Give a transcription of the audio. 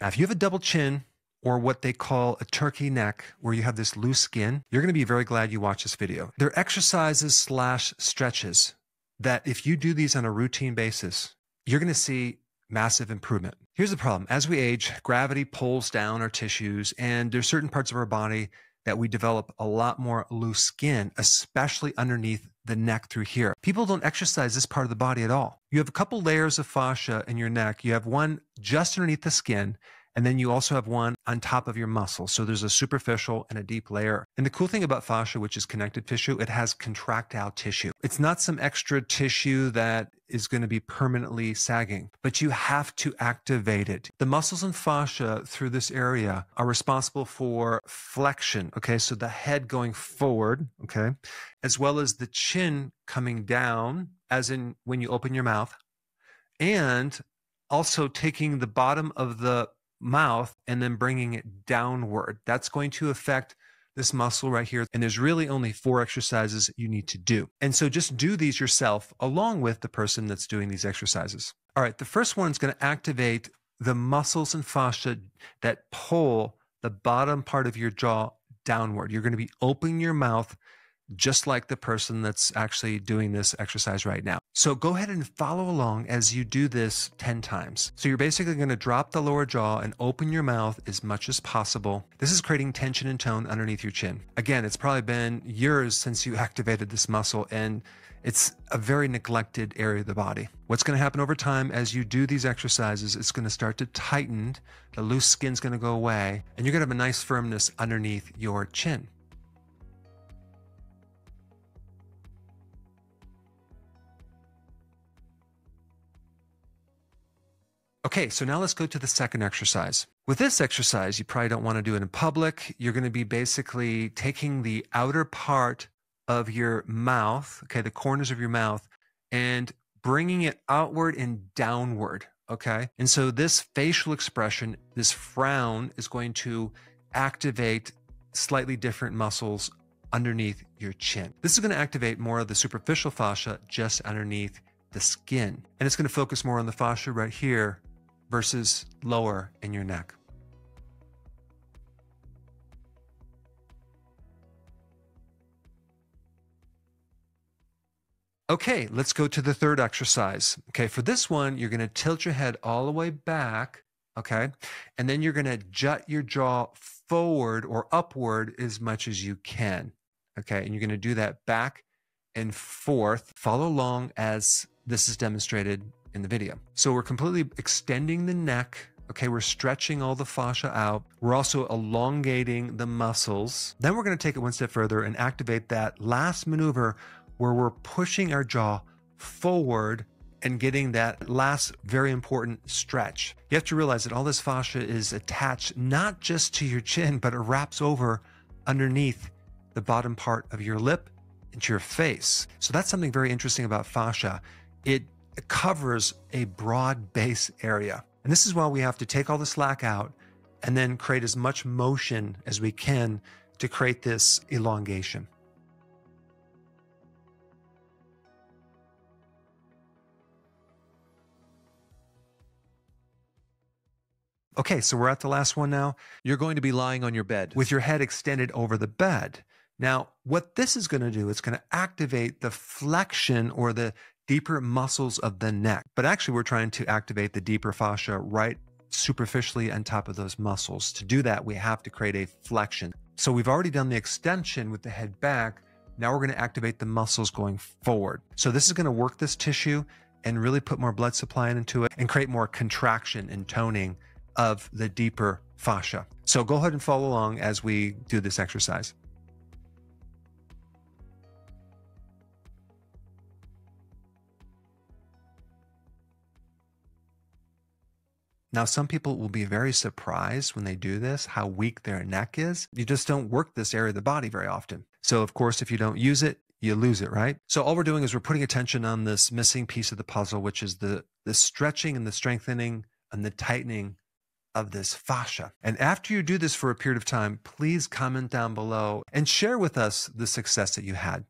Now, if you have a double chin or what they call a turkey neck, where you have this loose skin, you're going to be very glad you watched this video. They're exercises / stretches that if you do these on a routine basis, you're going to see massive improvement. Here's the problem. As we age, gravity pulls down our tissues, and there's certain parts of our body that we develop a lot more loose skin, especially underneath the neck through here. People don't exercise this part of the body at all. You have a couple layers of fascia in your neck. You have one just underneath the skin, and then you also have one on top of your muscle. So there's a superficial and a deep layer. And the cool thing about fascia, which is connective tissue, it has contractile tissue. It's not some extra tissue that is going to be permanently sagging, but you have to activate it. The muscles and fascia through this area are responsible for flexion, okay? So the head going forward, okay? As well as the chin coming down, as in when you open your mouth, and also taking the bottom of the mouth and then bringing it downward. That's going to affect this muscle right here. And there's really only 4 exercises you need to do. And so just do these yourself along with the person that's doing these exercises. All right, the first one is going to activate the muscles and fascia that pull the bottom part of your jaw downward. You're going to be opening your mouth just like the person that's actually doing this exercise right now. So go ahead and follow along as you do this 10 times. So you're basically going to drop the lower jaw and open your mouth as much as possible. This is creating tension and tone underneath your chin. Again, it's probably been years since you activated this muscle, and it's a very neglected area of the body. What's going to happen over time as you do these exercises, it's going to start to tighten, the loose skin's going to go away, and you're going to have a nice firmness underneath your chin. Okay, so now let's go to the second exercise. With this exercise, you probably don't want to do it in public. You're going to be basically taking the outer part of your mouth, okay, the corners of your mouth, and bringing it outward and downward, okay? And so this facial expression, this frown, is going to activate slightly different muscles underneath your chin. This is going to activate more of the superficial fascia just underneath the skin. And it's going to focus more on the fascia right here versus lower in your neck. Okay, let's go to the third exercise. Okay, for this one, you're going to tilt your head all the way back, okay? And then you're going to jut your jaw forward or upward as much as you can, okay? And you're going to do that back and forth. Follow along as this is demonstrated in the video. So we're completely extending the neck. Okay, we're stretching all the fascia out. We're also elongating the muscles. Then we're going to take it one step further and activate that last maneuver where we're pushing our jaw forward and getting that last very important stretch. You have to realize that all this fascia is attached not just to your chin, but it wraps over underneath the bottom part of your lip into your face. So that's something very interesting about fascia. It covers a broad base area. And this is why we have to take all the slack out and then create as much motion as we can to create this elongation. Okay, so we're at the last one now. You're going to be lying on your bed With your head extended over the bed. Now, what this is going to do, it's going to activate the flexion or the deeper muscles of the neck. But actually, we're trying to activate the deeper fascia right superficially on top of those muscles. To do that, we have to create a flexion. So we've already done the extension with the head back. Now we're going to activate the muscles going forward. So this is going to work this tissue and really put more blood supply into it and create more contraction and toning of the deeper fascia. So go ahead and follow along as we do this exercise. Now, some people will be very surprised when they do this, how weak their neck is. You just don't work this area of the body very often. So of course, if you don't use it, you lose it, right? So all we're doing is we're putting attention on this missing piece of the puzzle, which is the stretching and the strengthening and the tightening of this fascia. And after you do this for a period of time, please comment down below and share with us the success that you had.